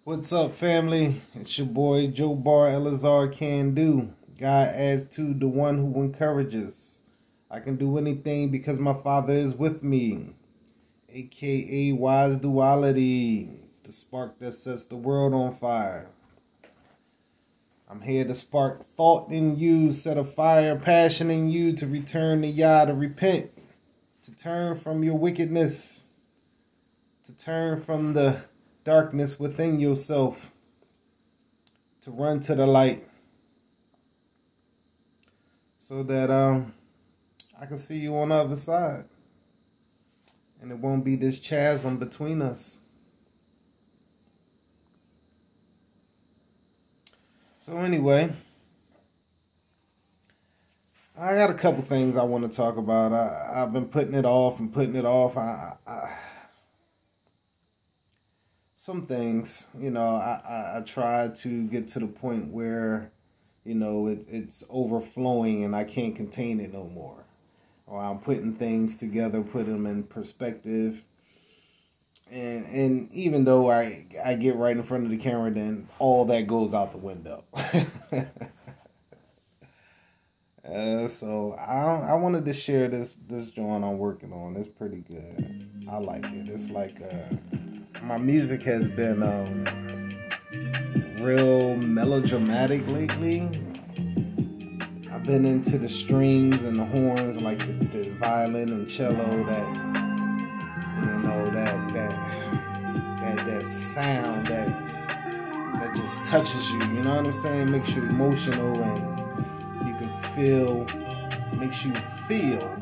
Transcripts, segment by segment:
What's up, family? It's your boy JoBar, Eliezer, Qandu. God adds to the one who encourages. I can do anything because my Father is with me, aka WiseDuality, the spark that sets the world on fire. I'm here to spark thought in you, set a fire, passion in you to return to Yah, to repent, to turn from your wickedness, to turn from the darkness within yourself, to run to the light, so that I can see you on the other side, and it won't be this chasm between us. So anyway, I got a couple things I want to talk about. I've been putting it off and putting it off. Some things, I try to get to the point where, it's overflowing and I can't contain it no more. Or I'm putting things together, put them in perspective. And even though I get right in front of the camera, then all that goes out the window. So I wanted to share this joint I'm working on. It's pretty good. I like it. It's like my music has been real melodramatic lately. I've been into the strings and the horns, like the violin and cello, that sound that just touches you. You know what I'm saying? Makes you emotional and you can feel. Makes you feel.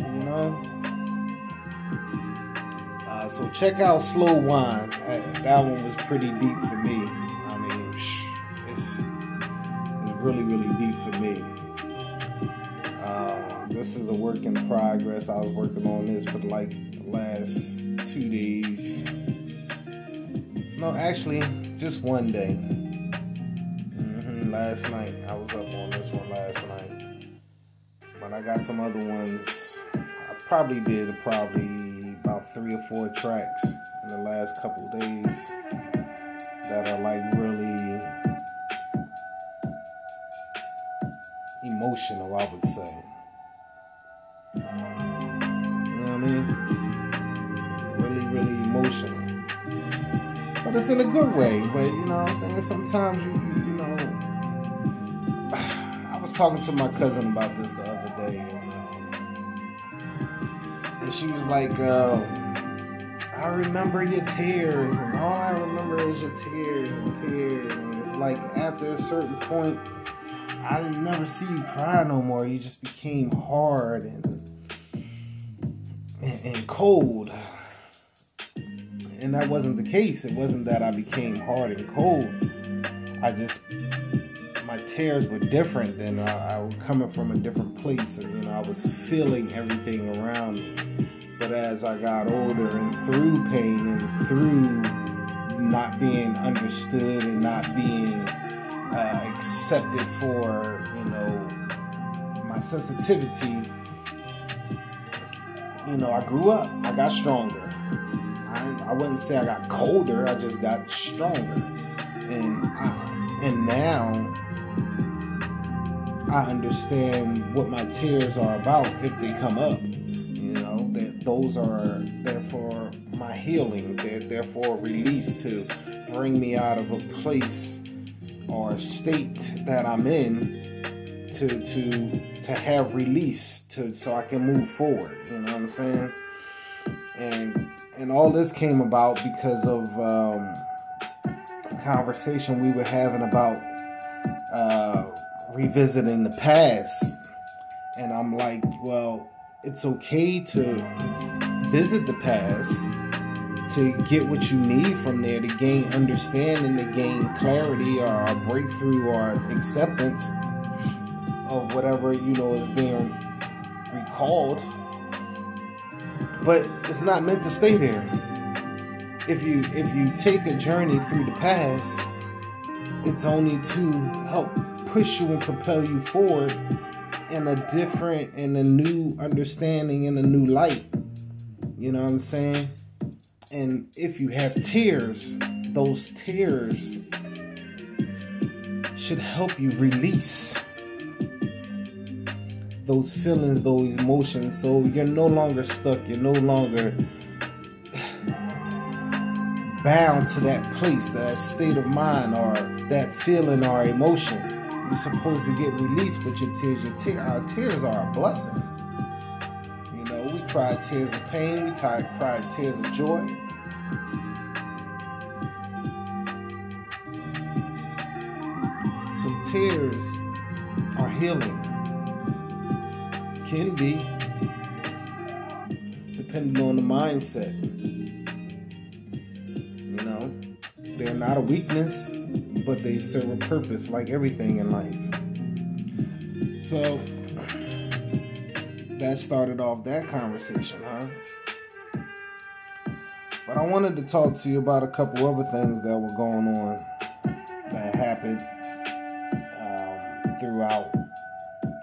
So check out Slow Wine. That one was pretty deep for me. I mean, it's really, really deep for me. This is a work in progress. I was working on this for the last 2 days. No, actually, just one day. Last night. I was up on this one last night. But I got some other ones. I probably did about 3 or 4 tracks in the last couple of days that are like really emotional, I would say. You know what I mean? Really, really emotional. But it's in a good way. But you know what I'm saying? Sometimes I was talking to my cousin about this the other day, and she was like, I remember your tears, and all I remember is your tears and tears. And it's like after a certain point, I didn't never see you cry no more. You just became hard and cold. And that wasn't the case. It wasn't that I became hard and cold. My tears were different, and I was coming from a different place, and I was feeling everything around me. But as I got older and through pain and through not being understood and not being accepted for my sensitivity, I grew up. I got stronger. I wouldn't say I got colder. I just got stronger, and now I understand what my tears are about if they come up. That those are there for my healing. They're there for a release, to bring me out of a place or a state that I'm in, to have release, so I can move forward. You know what I'm saying? And all this came about because of a conversation we were having about revisiting the past. And I'm like, well, it's okay to visit the past to get what you need from there, to gain understanding, to gain clarity or a breakthrough or acceptance of whatever is being recalled. But it's not meant to stay there. If you take a journey through the past, it's only to help push you and propel you forward in a new understanding, in a new light. You know what I'm saying? And if you have tears, those tears should help you release those feelings, those emotions, so you're no longer stuck, you're no longer bound to that place, that state of mind, or that feeling or emotion. You're supposed to get released with your tears. Our tears are a blessing. You know, we cry tears of pain, we cry tears of joy. So tears are healing. Can be, depending on the mindset. You know, they're not a weakness, but they serve a purpose, like everything in life. So that started off that conversation, huh? But I wanted to talk to you about a couple other things that were going on that happened throughout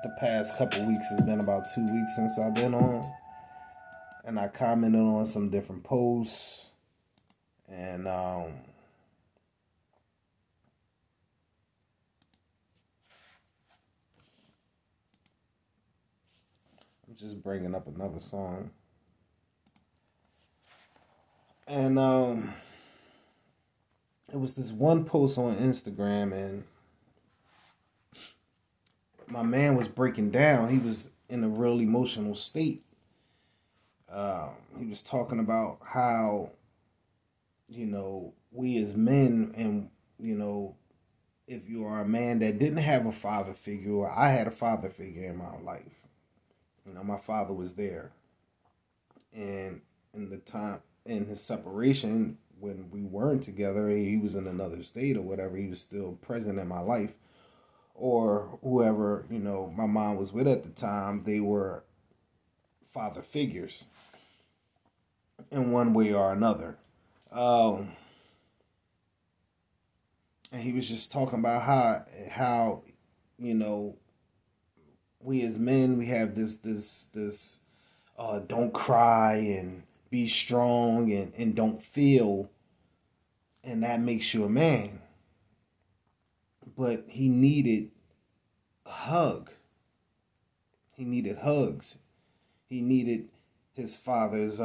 the past couple weeks. It's been about 2 weeks since I've been on, and I commented on some different posts, and I'm just bringing up another song, and it was this one post on Instagram, and my man was breaking down. He was in a real emotional state. He was talking about how, you know, we as men, and, you know, if you are a man that didn't have a father figure, or I had a father figure in my life, you know, my father was there. And in the time, in his separation, when we weren't together, he was in another state or whatever, he was still present in my life. Or whoever, you know, my mom was with at the time, they were father figures in one way or another. And he was just talking about how, you know, we as men, we have this don't cry and be strong and don't feel, and that makes you a man. But he needed a hug. He needed hugs. He needed his father's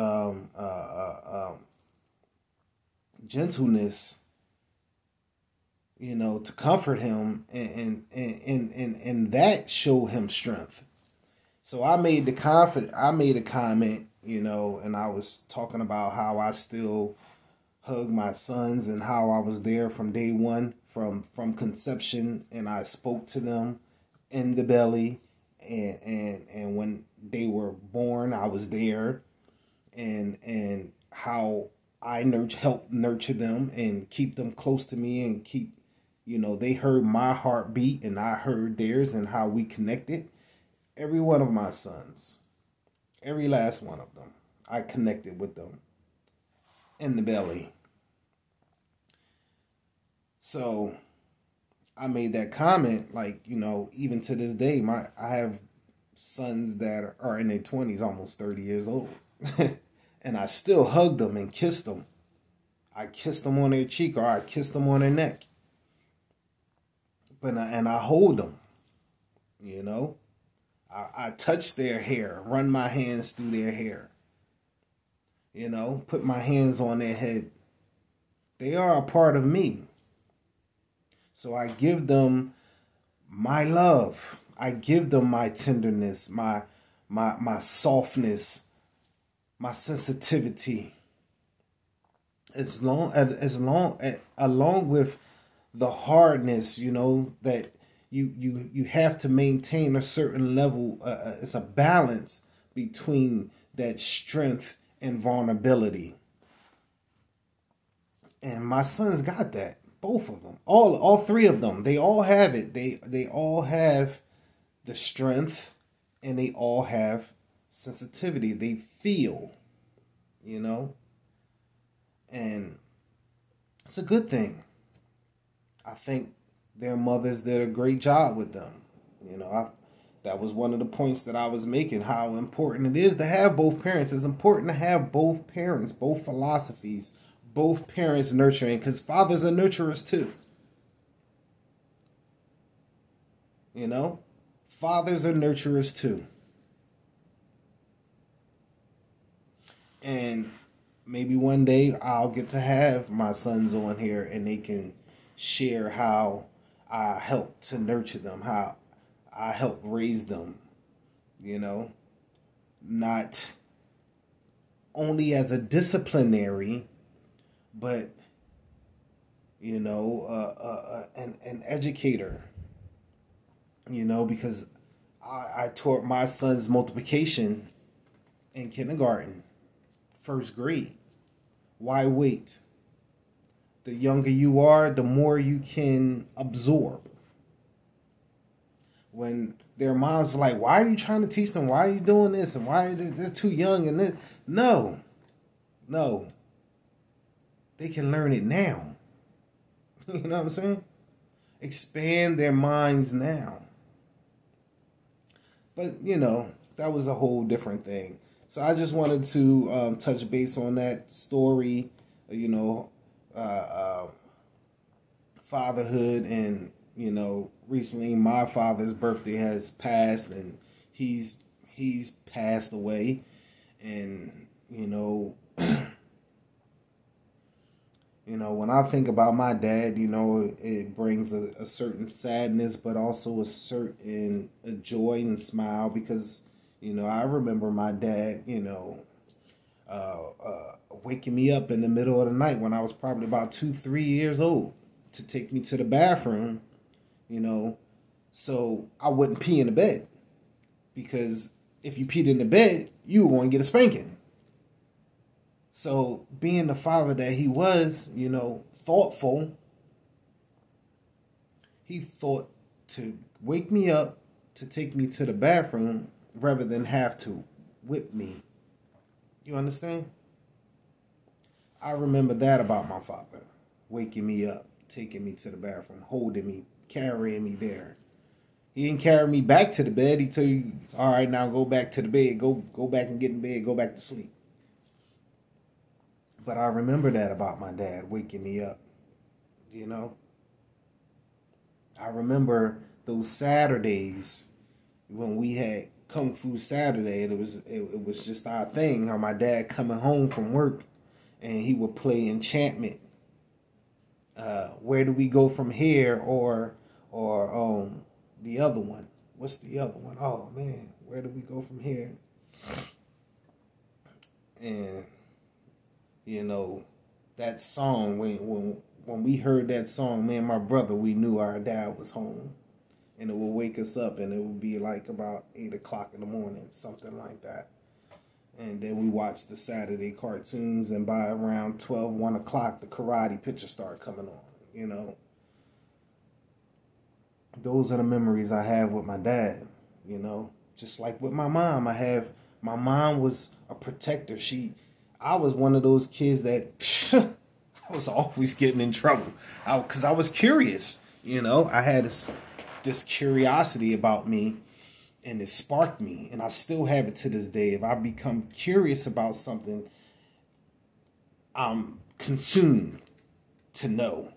gentleness, you know, to comfort him, and that showed him strength. So I made a comment, you know, and I was talking about how I still hug my sons and how I was there from day one, from conception, and I spoke to them in the belly, and when they were born, I was there, and how I helped nurture them and keep them close to me, and keep, you know, they heard my heartbeat and I heard theirs, and how we connected. Every one of my sons, every last one of them, I connected with them in the belly. So I made that comment, like, you know, even to this day, I have sons that are in their 20s, almost 30 years old. And I still hug them and kiss them. I kiss them on their cheek, or I kiss them on their neck. But I hold them, you know. I touch their hair, run my hands through their hair. You know, put my hands on their head. They are a part of me. So I give them my love. I give them my tenderness, my softness, my sensitivity. Along with the hardness, you know, that you have to maintain a certain level. It's a balance between that strength and vulnerability. And my sons got that. Both of them, all three of them, they all have it. They all have the strength, and they all have sensitivity. They feel, you know, and it's a good thing. I think their mothers did a great job with them. You know, that was one of the points that I was making, how important it is to have both parents. It's important to have both parents, both philosophies, both parents nurturing, because fathers are nurturers too. You know, fathers are nurturers too. And maybe one day I'll get to have my sons on here and they can share how I helped to nurture them, how I helped raise them, you know, not only as a disciplinary, but, you know, an educator, you know, because I taught my sons multiplication in kindergarten, first grade. Why wait? The younger you are, the more you can absorb. When their moms are like, why are you trying to teach them? Why are you doing this? And why are they're too young? And then, no. They can learn it now. You know what I'm saying? Expand their minds now. But, you know, that was a whole different thing. So I just wanted to touch base on that story, you know, fatherhood. And, you know, recently my father's birthday has passed, and he's passed away. And, you know, you know, when I think about my dad, you know, it brings a certain sadness, but also a certain joy and smile, because, you know, I remember my dad, you know, waking me up in the middle of the night when I was probably about 2-3 years old to take me to the bathroom, you know, so I wouldn't pee in the bed, because if you peed in the bed, you were going to get a spanking. So being the father that he was, you know, thoughtful, he thought to wake me up to take me to the bathroom rather than have to whip me. You understand? I remember that about my father. Waking me up, taking me to the bathroom, holding me, carrying me there. He didn't carry me back to the bed. He told you, all right, now go back to the bed. Go back and get in bed. Go back to sleep. But I remember that about my dad waking me up, you know. I remember those Saturdays when we had Kung Fu Saturday. It was just our thing. Or my dad coming home from work, and he would play enchantment. Where do we go from here? Or the other one. What's the other one? Oh man, where do we go from here? And you know, that song, when we heard that song, me and my brother, we knew our dad was home. And it would wake us up, and it would be like about 8 o'clock in the morning, something like that. And then we watched the Saturday cartoons, and by around 1 o'clock, the karate pictures started coming on, you know. Those are the memories I have with my dad, you know. Just like with my mom, my mom was a protector. I was one of those kids that I was always getting in trouble because I was curious, you know. I had this curiosity about me, and it sparked me, and I still have it to this day. If I become curious about something, I'm consumed to know.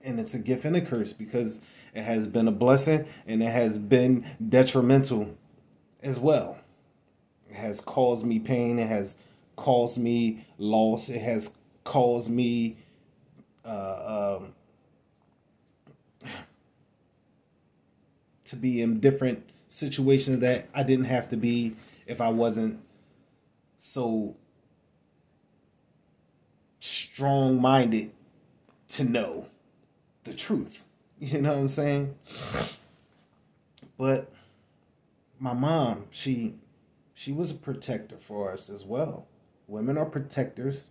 And it's a gift and a curse, because it has been a blessing and it has been detrimental as well. It has caused me pain. It has caused me loss. It has caused me to be in different situations that I didn't have to be if I wasn't so strong-minded to know the truth. You know what I'm saying? But my mom, she was a protector for us as well. Women are protectors,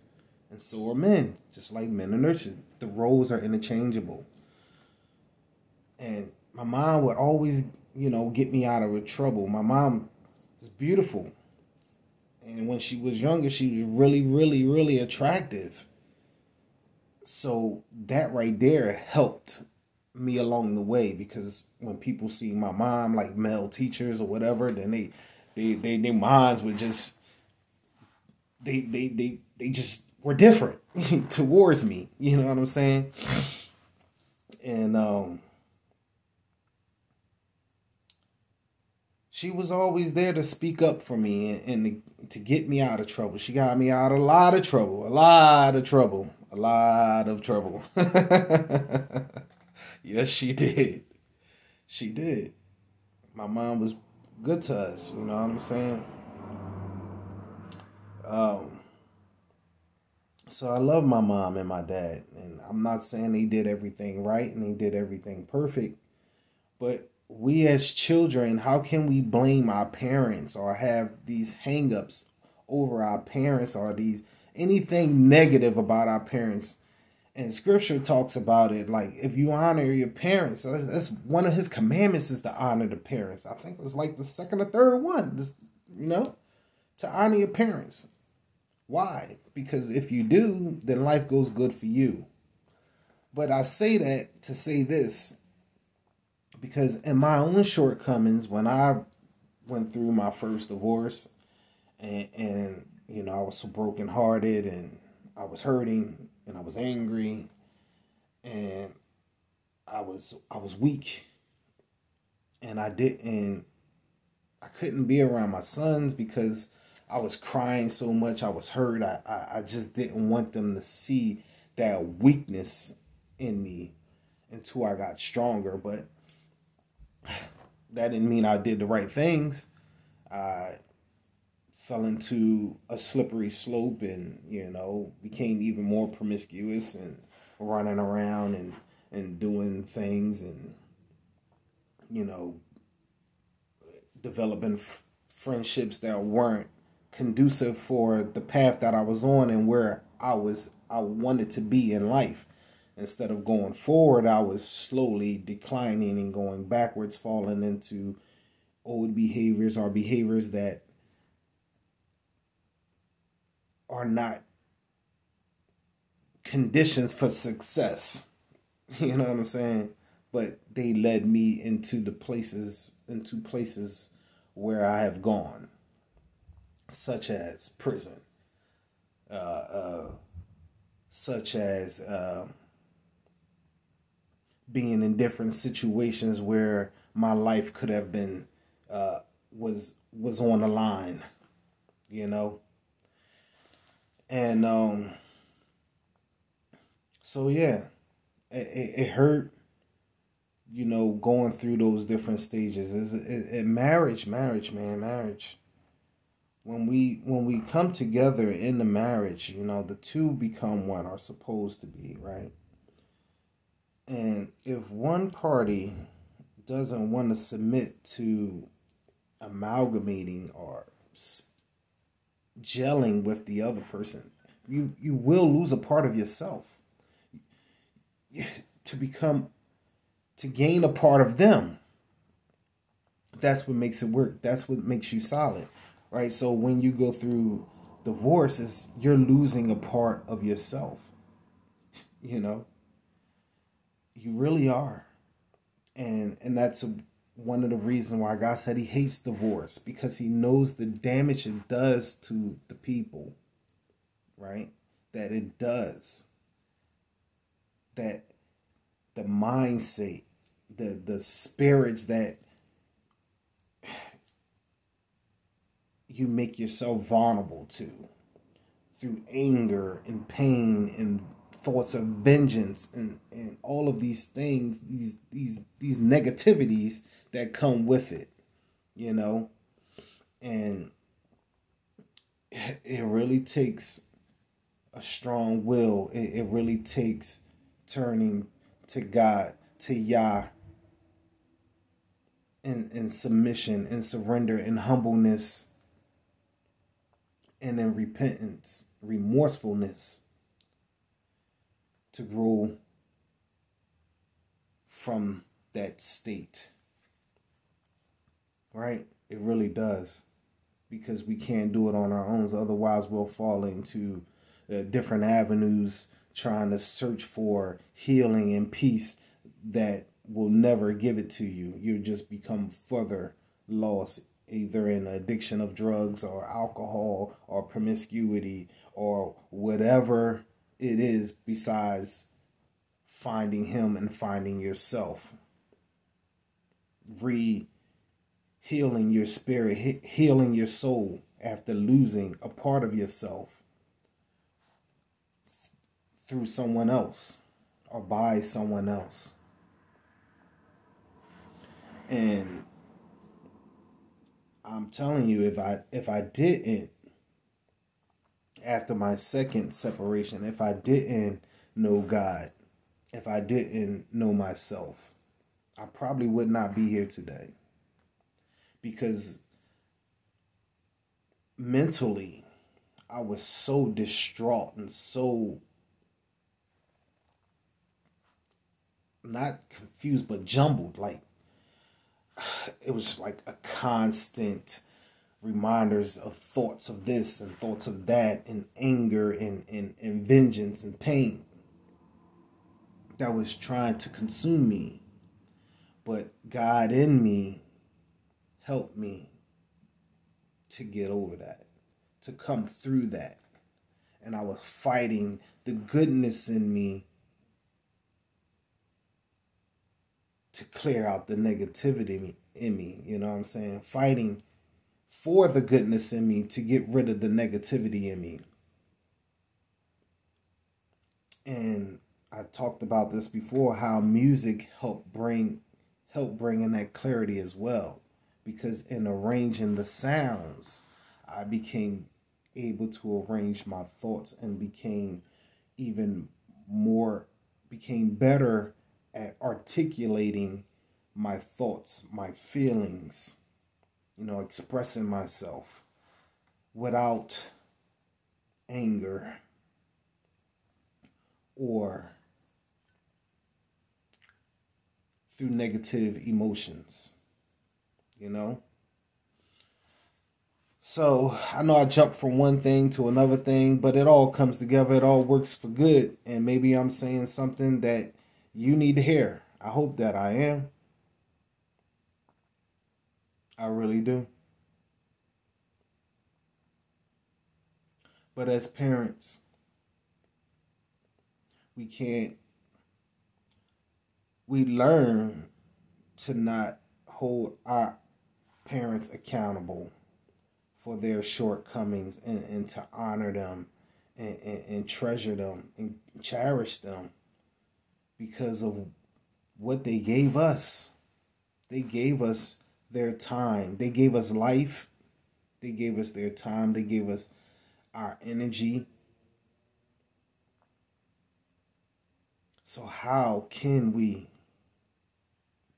and so are men. Just like men are nurturers. The roles are interchangeable. And my mom would always, you know, get me out of trouble. My mom is beautiful. And when she was younger, she was really, really, really attractive. So that right there helped me along the way, because when people see my mom, like male teachers or whatever, then their minds would just they just were different towards me. You know what I'm saying? And she was always there to speak up for me and to get me out of trouble. She got me out of a lot of trouble. A lot of trouble. A lot of trouble. Yes, she did. She did. My mom was good to us. You know what I'm saying? So I love my mom and my dad. And I'm not saying they did everything right and they did everything perfect. But we as children, how can we blame our parents or have these hang-ups over our parents or these anything negative about our parents? And scripture talks about it, like if you honor your parents, that's one of his commandments is to honor the parents. I think it was like the second or third one, just, to honor your parents. Why? Because if you do, then life goes good for you. But I say that to say this, because in my own shortcomings, when I went through my first divorce and I was so brokenhearted and I was hurting and I was angry and I was weak and I couldn't be around my sons because I was crying so much. I was hurt. I just didn't want them to see that weakness in me until I got stronger. But that didn't mean I did the right things. I fell into a slippery slope and, became even more promiscuous and running around and doing things and, developing friendships that weren't conducive for the path that I was on and where I wanted to be in life. Instead of going forward, I was slowly declining and going backwards, falling into old behaviors or behaviors that are not conditions for success. You know what I'm saying? But they led me into places where I have gone, such as prison, such as being in different situations where my life could have been was on the line, and so yeah, it hurt, going through those different stages. Marriage. When we come together in the marriage, the two become one, are supposed to be, right? And if one party doesn't want to submit to amalgamating or gelling with the other person, you will lose a part of yourself to gain a part of them. That's what makes it work. That's what makes you solid, right? So when you go through divorce, you're losing a part of yourself. You really are. And that's one of the reasons why God said he hates divorce, because he knows the damage it does to the people, right? That it does. That the mindset, the spirits that you make yourself vulnerable to through anger and pain and thoughts of vengeance and all of these things, these negativities that come with it, and it really takes a strong will. It really takes turning to God, to Yah, in submission and surrender and humbleness and in repentance, remorsefulness, to grow from that state, right? It really does, because we can't do it on our own. Otherwise, we'll fall into different avenues trying to search for healing and peace that will never give it to you. You'll just become further lost either in addiction of drugs or alcohol or promiscuity or whatever it is besides finding him and finding yourself. Healing your spirit, healing your soul after losing a part of yourself through someone else or by someone else. And I'm telling you, if I didn't, after my second separation, if I didn't know God, if I didn't know myself, I probably would not be here today. Because mentally, I was so distraught and so not confused, but jumbled. Like, it was like a constant reminders of thoughts of this and thoughts of that, and anger and vengeance and pain that was trying to consume me. But God in me helped me to get over that, to come through that. And I was fighting the goodness in me to clear out the negativity in me. You know what I'm saying? Fighting for the goodness in me to get rid of the negativity in me. And I talked about this before, how music helped bring in that clarity as well. Because in arranging the sounds, I became able to arrange my thoughts and became better at articulating my thoughts, my feelings, expressing myself without anger or through negative emotions, So I know I jumped from one thing to another thing, but it all comes together. It all works for good. And maybe I'm saying something that you need to hear. I hope that I am. I really do. But as parents, we learn to not hold our parents accountable for their shortcomings and to honor them and treasure them and cherish them because of what they gave us. They gave us their time. They gave us life. They gave us their time. They gave us our energy. So how can we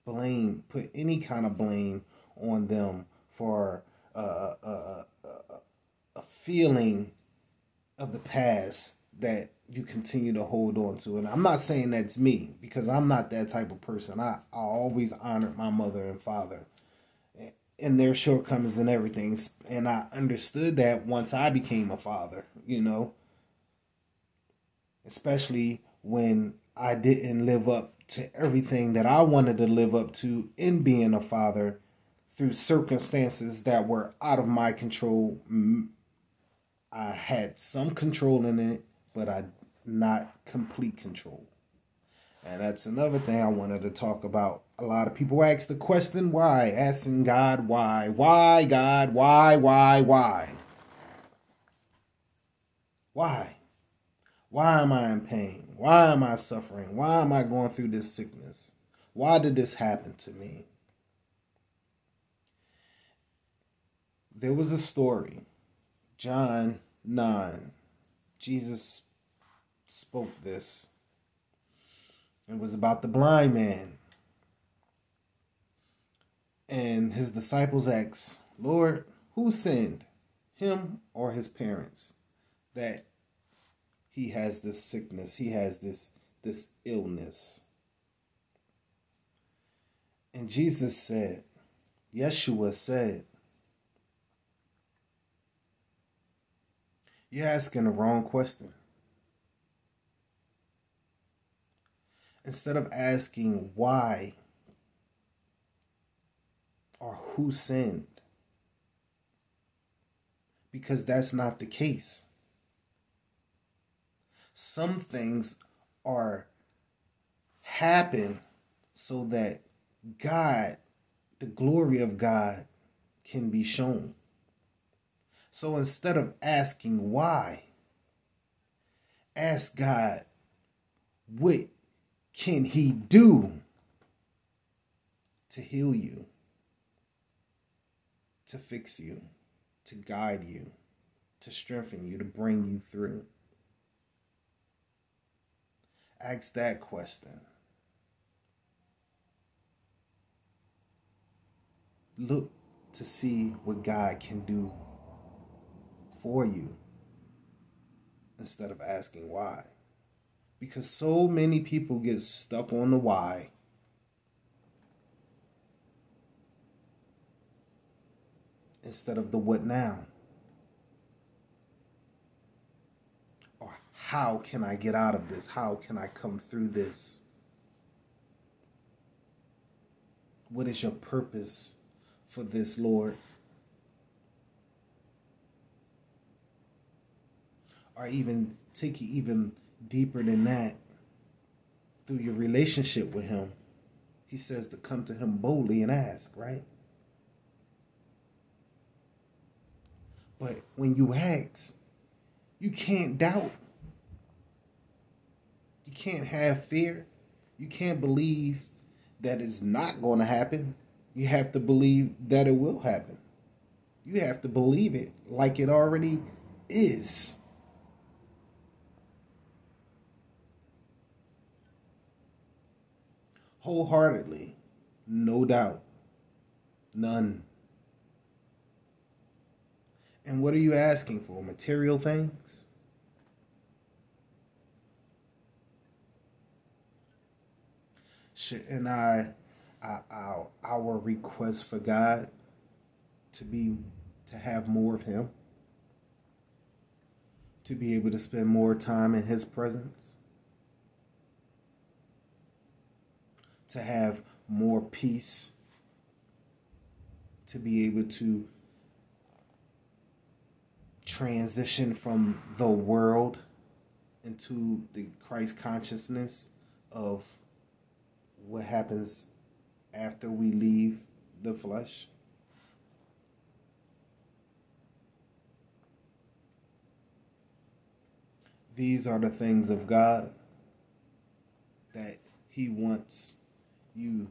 put any kind of blame on them for a feeling of the past that you continue to hold on to? And I'm not saying that's me, because I'm not that type of person. I always honored my mother and father and their shortcomings and everything. And I understood that once I became a father, especially when I didn't live up to everything that I wanted to live up to in being a father through circumstances that were out of my control. I had some control in it, but not complete control. And that's another thing I wanted to talk about. A lot of people ask the question, why? Asking God, why? Why, God? Why? Why? Why? Why am I in pain? Why am I suffering? Why am I going through this sickness? Why did this happen to me? There was a story, John 9. Jesus spoke this. It was about the blind man. And his disciples asked, Lord, who sinned, him or his parents, that he has this sickness, he has this illness? And Jesus said, Yeshua said, you're asking the wrong question. Instead of asking why or who sinned, because that's not the case. Some things are happen so that God, the glory of God, can be shown. So instead of asking why, ask God, what can he do to heal you, to fix you, to guide you, to strengthen you, to bring you through? Ask that question. Look to see what God can do for you instead of asking why. Because so many people get stuck on the why instead of the what now. Or how can I get out of this? How can I come through this? What is your purpose for this, Lord? Or even take it even deeper than that, through your relationship with him. He says to come to him boldly and ask, right? But when you ask, you can't doubt. You can't have fear. You can't believe that it's not going to happen. You have to believe that it will happen. You have to believe it like it already is. Wholeheartedly, no doubt, none. And what are you asking for? Material things? Shouldn't our request for God to have more of him? To be able to spend more time in his presence? To have more peace? To be able to transition from the world into the Christ consciousness of what happens after we leave the flesh? These are the things of God that he wants you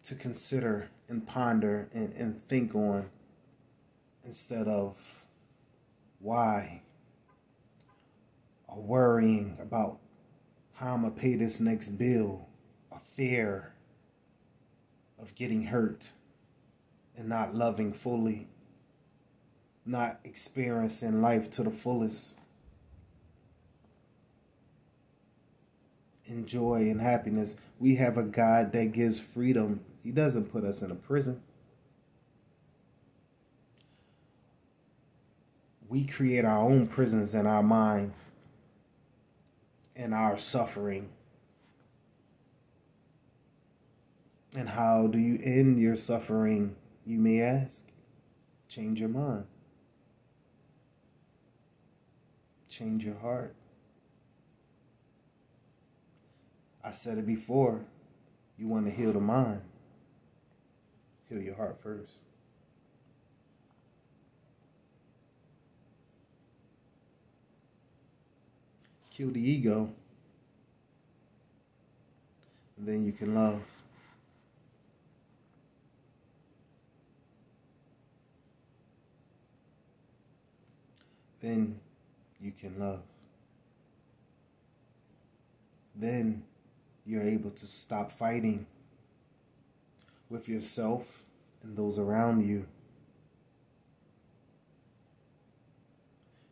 to consider and ponder and think on, instead of why, or worrying about how I'm going to pay this next bill, or fear of getting hurt and not loving fully, not experiencing life to the fullest. In joy and happiness. We have a God that gives freedom. He doesn't put us in a prison. We create our own prisons in our mind and our suffering. And how do you end your suffering, you may ask? Change your mind. Change your heart. I said it before, you want to heal the mind. Heal your heart first. Kill the ego, and then you can love. Then you can love. Then you're able to stop fighting with yourself and those around you.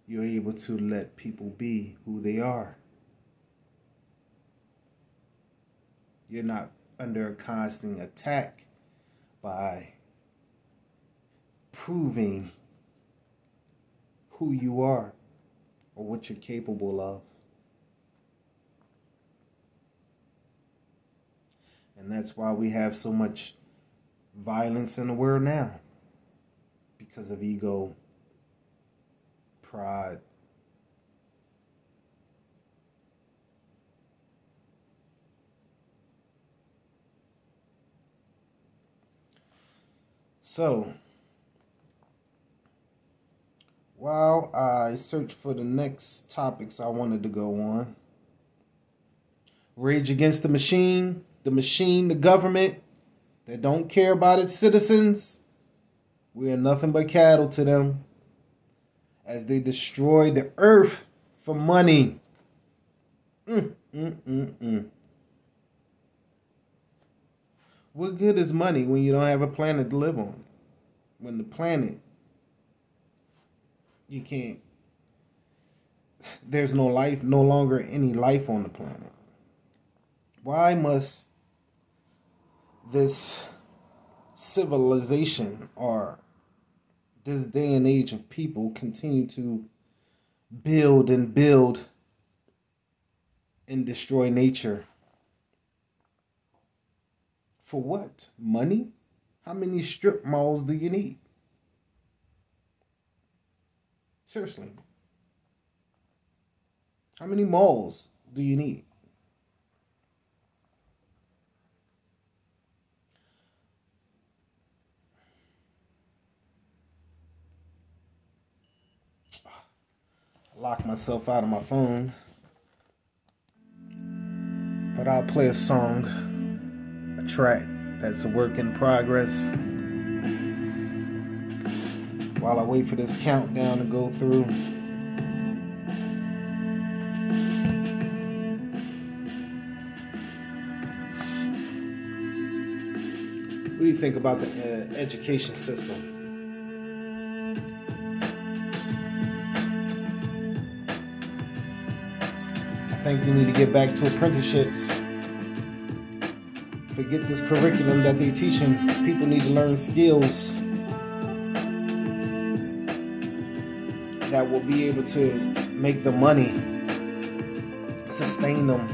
You're able to let people be who they are. You're not under a constant attack by proving who you are or what you're capable of. And that's why we have so much violence in the world now, because of ego Pride. So, while I search for the next topics I wanted to go on, Rage Against the machine, the government that don't care about its citizens. We are nothing but cattle to them as they destroy the earth for money. What good is money when you don't have a planet to live on? When the planet, you can't, there's no life, no longer any life on the planet. Why must this civilization or this day and age of people continue to build and destroy nature? For what? Money? How many strip malls do you need? Seriously. How many malls do you need? I locked myself out of my phone. But I'll play a song, a track that's a work in progress, while I wait for this countdown to go through. What do you think about the education system? I think we need to get back to apprenticeships. Forget this curriculum that they're teaching. People need to learn skills that will be able to make the money, sustain them.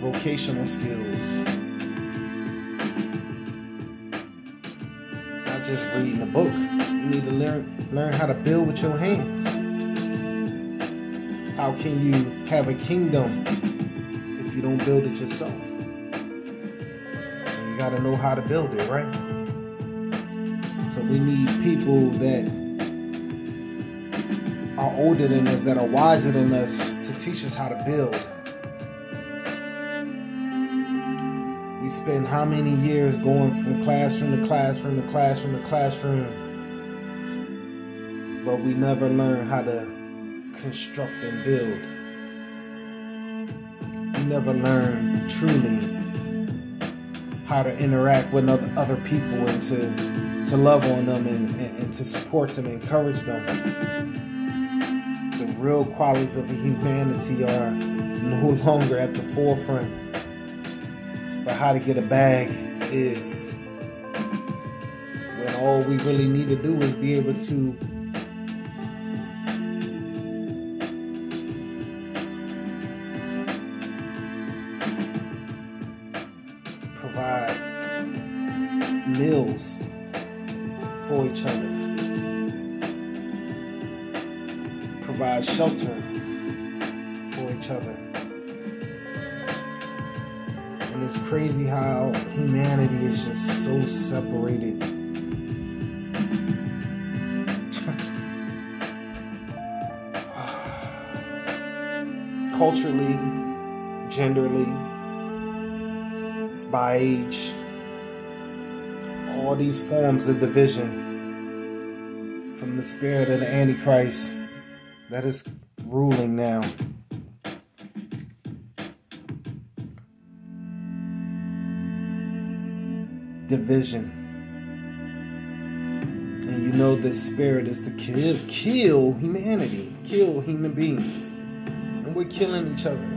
Vocational skills. Not just reading a book. You need to learn how to build with your hands. How can you have a kingdom if you don't build it yourself? And you got to know how to build it, right? So we need people that are older than us, that are wiser than us, to teach us how to build. We spend how many years going from classroom to classroom to classroom to classroom, but we never learn how to construct and build. We never learn truly how to interact with other people and to love on them and to support them, encourage them. The real qualities of humanity are no longer at the forefront, but how to get a bag is, when all we really need to do is be able to provide meals for each other, provide shelter for each other. And it's crazy how humanity is just so separated. Culturally, genderly, by age, all these forms of division from the spirit of the Antichrist that is ruling now. Division. And you know this spirit is to kill humanity, kill human beings. And we're killing each other.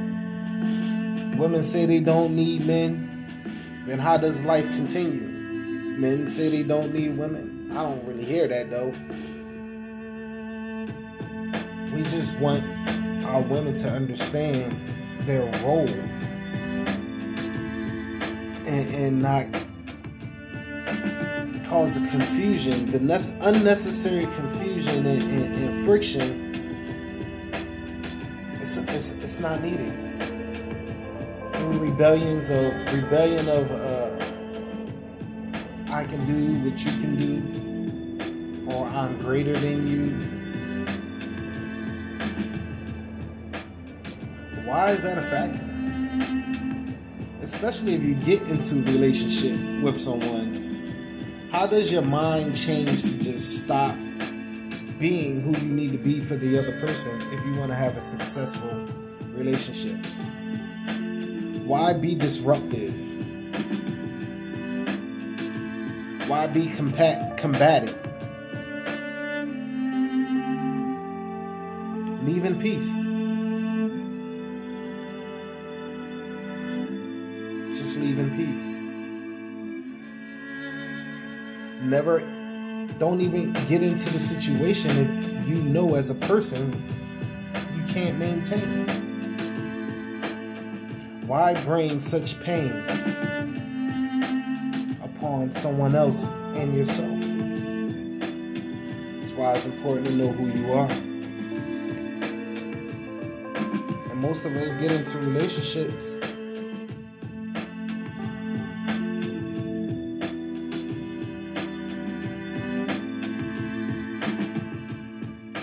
Women say they don't need men. Then how does life continue? Men say they don't need women. I don't really hear that though. We just want our women to understand their role and not cause the confusion, the unnecessary confusion and friction. It's not needed. Through rebellion of I can do what you can do, or I'm greater than you. Why is that a factor? Especially if you get into a relationship with someone, how does your mind change to just stop being who you need to be for the other person if you want to have a successful relationship? Why be disruptive? Why be combative? Leave in peace. Just leave in peace. Don't even get into the situation if you know as a person you can't maintain. Why bring such pain upon someone else and yourself? That's why it's important to know who you are. And most of us get into relationships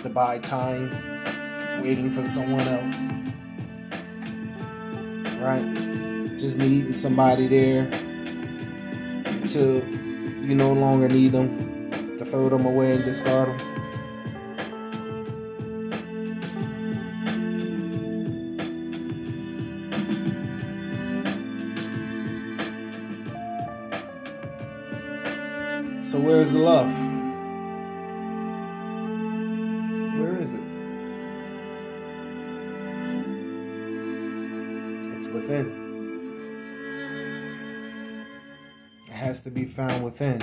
to buy time, waiting for someone else, right? Just needing somebody there until you no longer need them, to throw them away and discard them. So where's the love? Where is it? It's within. It has to be found within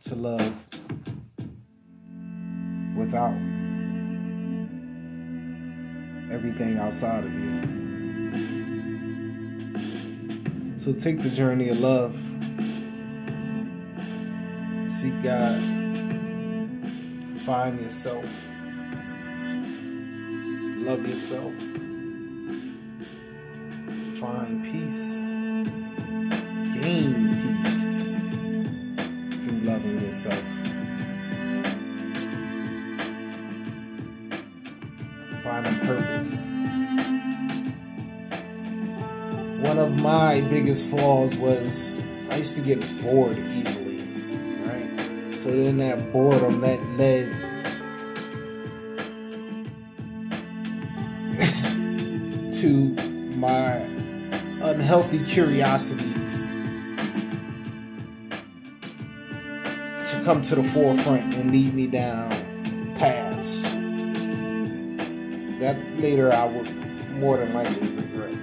to love without everything outside of you. So take the journey of love. Seek God. Find yourself. Love yourself. Find peace. Gain peace through loving yourself. Find a purpose. One of my biggest flaws was I used to get bored easily, right? So then that boredom that led to my unhealthy curiosities to come to the forefront and lead me down paths that later I would more than likely regret.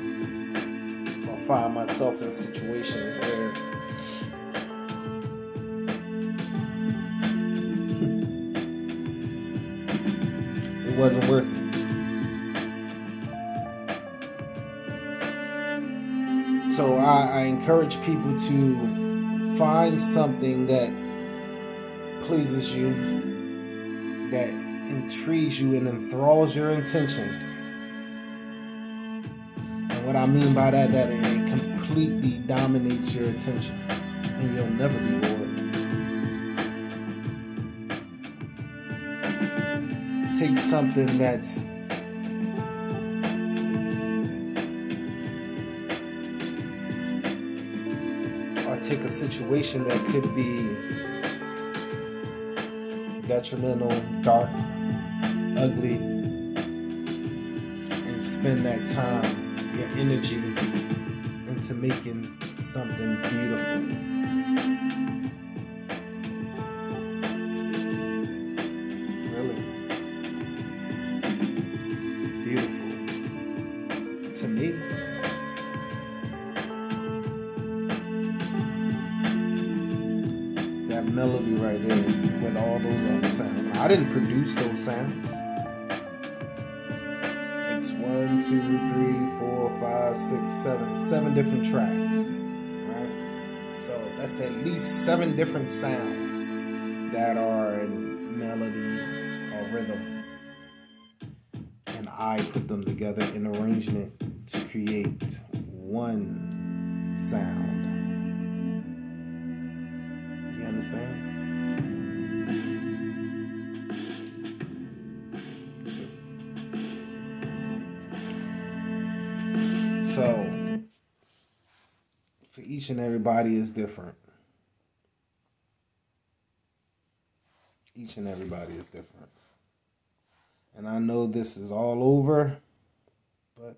I'll find myself in situations where it wasn't worth it. So I encourage people to find something that pleases you, that intrigues you and enthralls your attention. And what I mean by that, that it completely dominates your attention and you'll never be bored. Take something that's take a situation that could be detrimental, dark, ugly, and spend that time, your energy, into making something beautiful. Really beautiful to me. That melody right there with all those other sounds. Now, I didn't produce those sounds. It's 1, 2, 3, 4, 5, 6, 7 different tracks, right? So that's at least 7 different sounds that are in melody or rhythm. And I put them together in arrangement to create one sound. You understand? So, for each and everybody is different. Each and everybody is different. And I know this is all over, but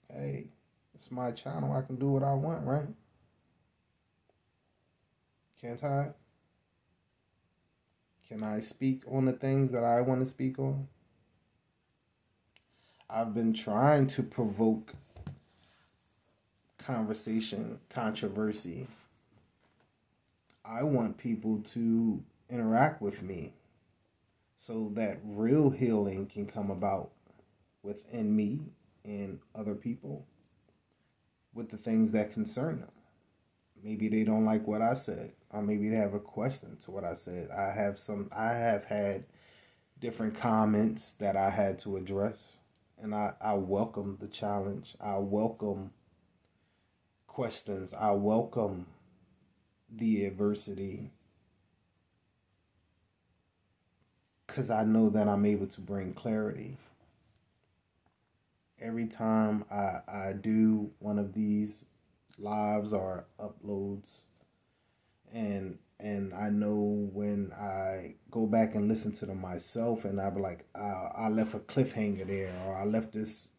hey, it's my channel. I can do what I want, right? Can't I? Can I speak on the things that I want to speak on? I've been trying to provoke conversation, controversy. I want people to interact with me so that real healing can come about within me and other people with the things that concern them. Maybe they don't like what I said, or maybe they have a question to what I said. I have had different comments that I had to address, and I welcome the challenge. I welcome questions. I welcome the adversity, because I know that I'm able to bring clarity. Every time I do one of these lives or uploads, and I know when I go back and listen to them myself, and I be like, I left a cliffhanger there, or I left this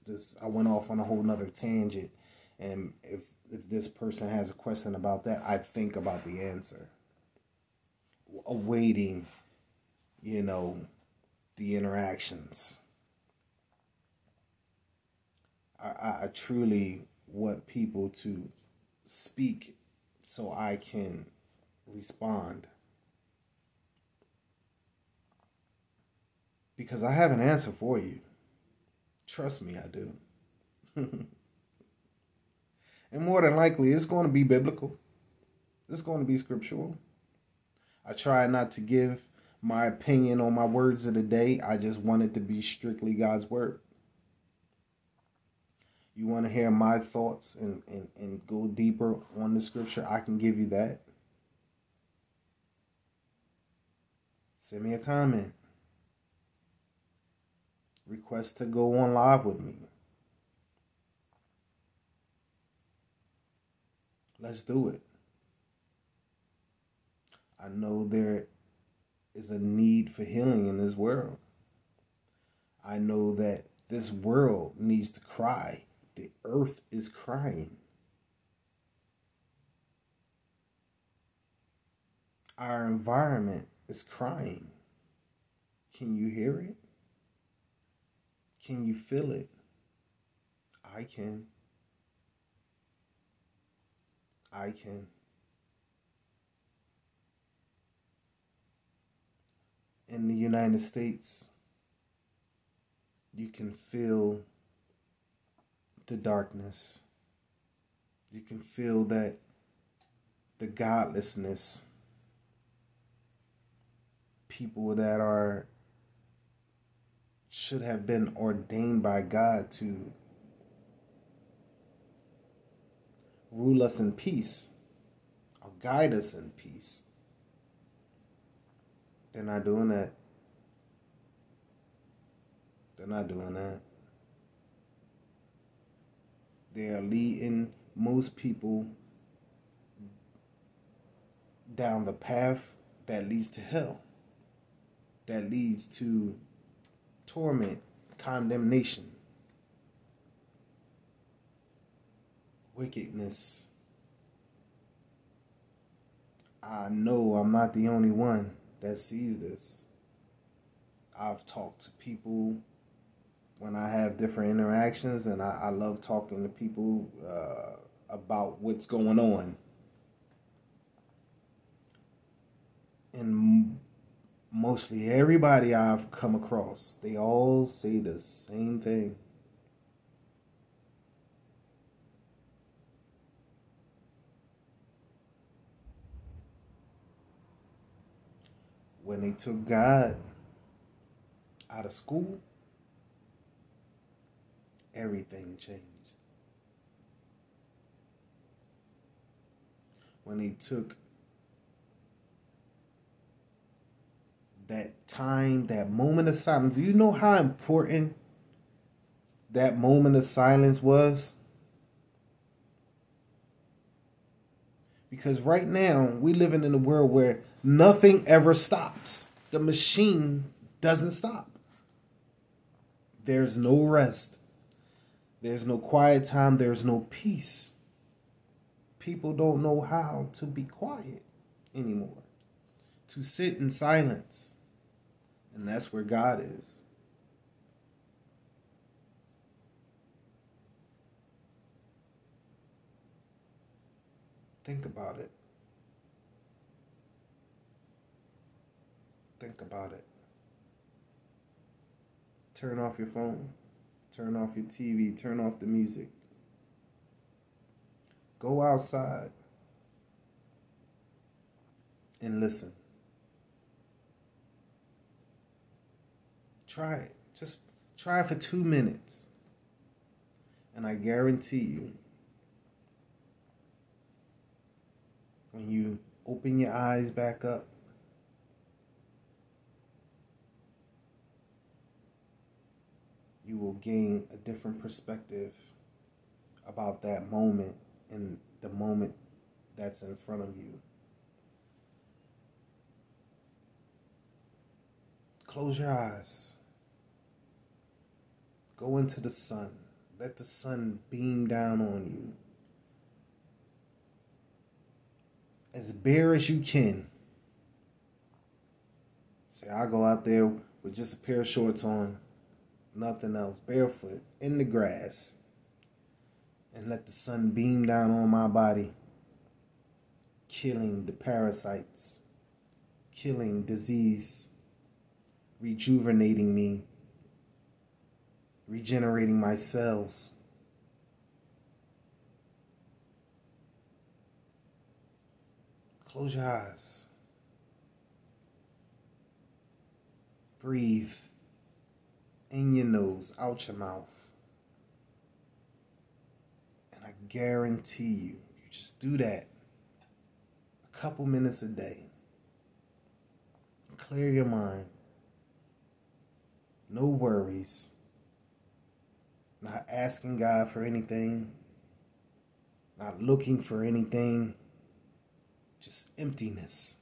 I went off on a whole nother tangent, and if this person has a question about that, I think about the answer, awaiting, the interactions. I truly want people to speak so I can respond. Because I have an answer for you. Trust me, I do. And more than likely, it's going to be biblical. It's going to be scriptural. I try not to give my opinion on my words of the day. I just want it to be strictly God's word. You want to hear my thoughts and go deeper on the scripture, I can give you that. Send me a comment. Request to go on live with me. Let's do it. I know there is a need for healing in this world. I know that this world needs to cry. The earth is crying. Our environment is crying. Can you hear it? Can you feel it? I can. I can. In the United States, you can feel the darkness. You can feel that the godlessness. People that should have been ordained by God to rule us in peace or guide us in peace. They're not doing that. They're not doing that. They are leading most people down the path that leads to hell, that leads to torment, condemnation, wickedness. I know I'm not the only one that sees this. I've talked to people when I have different interactions, and I love talking to people about what's going on. And mostly everybody I've come across, they all say the same thing. When they took God out of school, everything changed. When they took that time, that moment of silence, do you know how important that moment of silence was? Because right now, we're living in a world where nothing ever stops. The machine doesn't stop. There's no rest. There's no quiet time. There's no peace. People don't know how to be quiet anymore. To sit in silence. And that's where God is. Think about it. Think about it. Turn off your phone. Turn off your TV. Turn off the music. Go outside and listen. Try it. Just try it for 2 minutes. And I guarantee you, when you open your eyes back up, you will gain a different perspective about that moment and the moment that's in front of you. Close your eyes. Go into the sun. Let the sun beam down on you. As bare as you can. Say, I'll go out there with just a pair of shorts on, nothing else, barefoot, in the grass, and let the sun beam down on my body, killing the parasites, killing disease, rejuvenating me, regenerating my cells. Close your eyes. Breathe in your nose, out your mouth. And I guarantee you, you just do that a couple minutes a day. Clear your mind. No worries. Not asking God for anything. Not looking for anything. Just emptiness.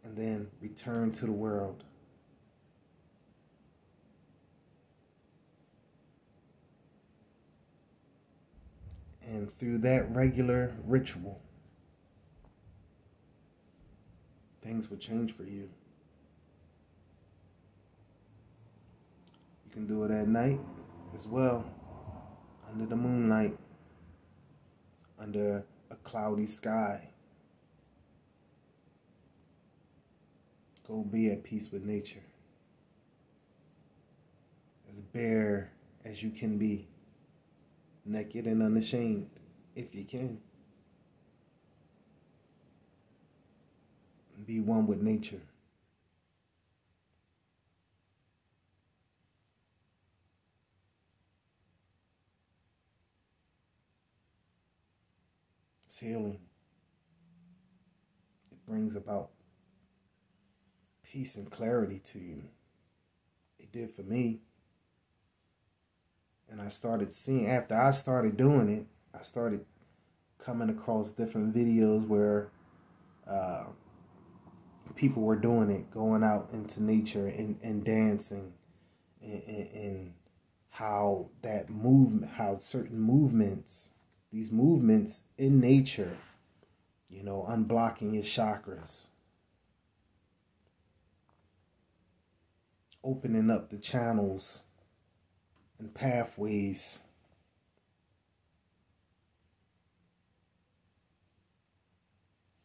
And then return to the world. And through that regular ritual, things will change for you. You can do it at night as well, under the moonlight, under a cloudy sky. Go be at peace with nature. As bare as you can be. Naked and unashamed, if you can. Be one with nature. It's healing. It brings about peace and clarity to you. It did for me. And I started seeing, after I started doing it, I started coming across different videos where people were doing it, going out into nature and dancing, and how that movement, how certain movements, these movements in nature, you know, unblocking your chakras, opening up the channels and pathways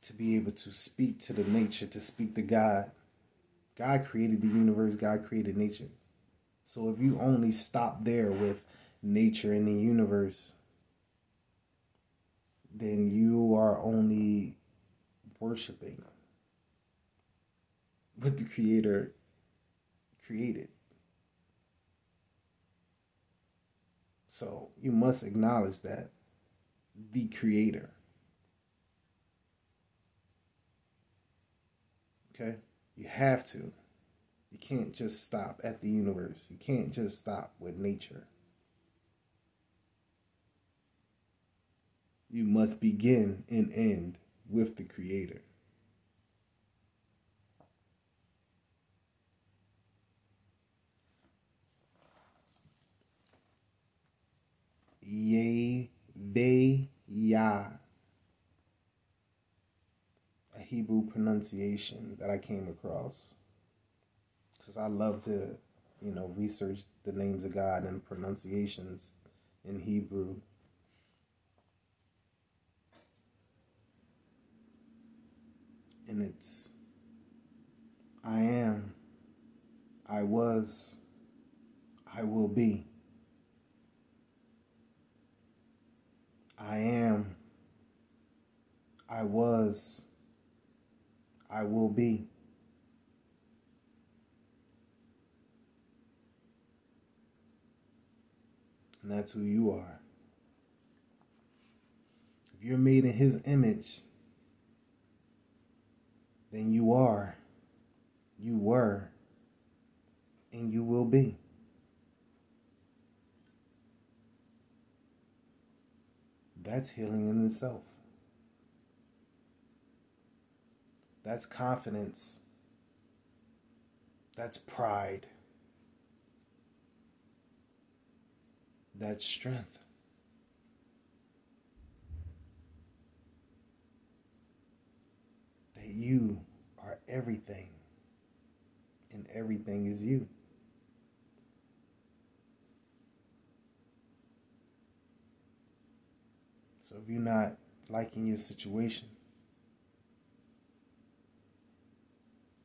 to be able to speak to the nature, to speak to God. God created the universe, God created nature. So if you only stop there with nature and the universe, then you are only worshiping what the Creator created. So you must acknowledge that the Creator. Okay? You have to. You can't just stop at the universe. You can't just stop with nature. You must begin and end with the Creator. YHWH, a Hebrew pronunciation that I came across, because I love to, research the names of God and pronunciations in Hebrew. And it's, I am, I was, I will be. I am, I was, I will be. And that's who you are. If you're made in His image, then you are, you were, and you will be. That's healing in itself. That's confidence. That's pride. That's strength. That you are everything, and everything is you. So if you're not liking your situation,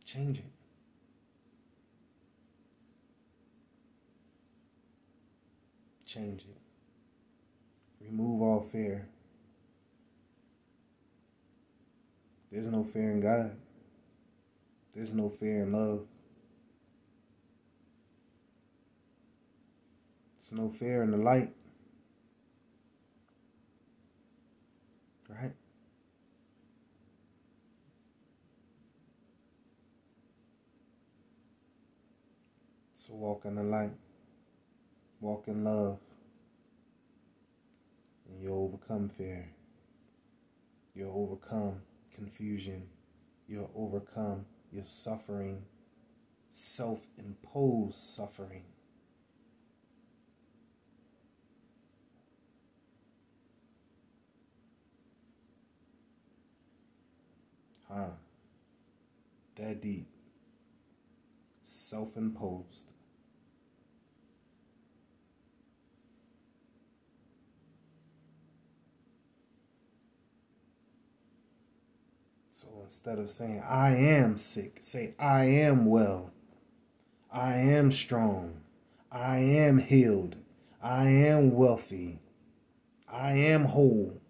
change it. Change it. Remove all fear. There's no fear in God. There's no fear in love. There's no fear in the light. Right? So walk in the light. Walk in love. And you'll overcome fear. You'll overcome confusion. You'll overcome your suffering, self-imposed suffering. That deep. Self-imposed. So instead of saying, I am sick, say, I am well. I am strong. I am healed. I am wealthy. I am whole.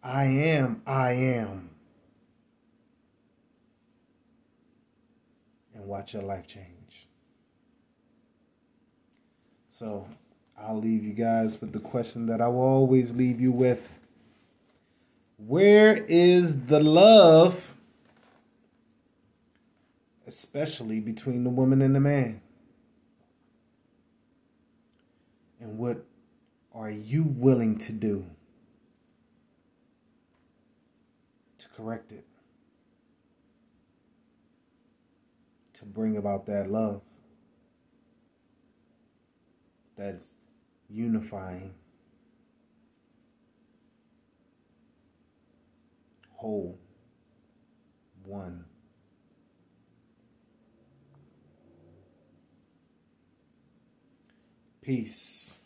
I am. And watch your life change. So I'll leave you guys with the question that I will always leave you with. Where is the love, especially between the woman and the man? And what are you willing to do to correct it? To bring about that love that's unifying, whole, one. Peace.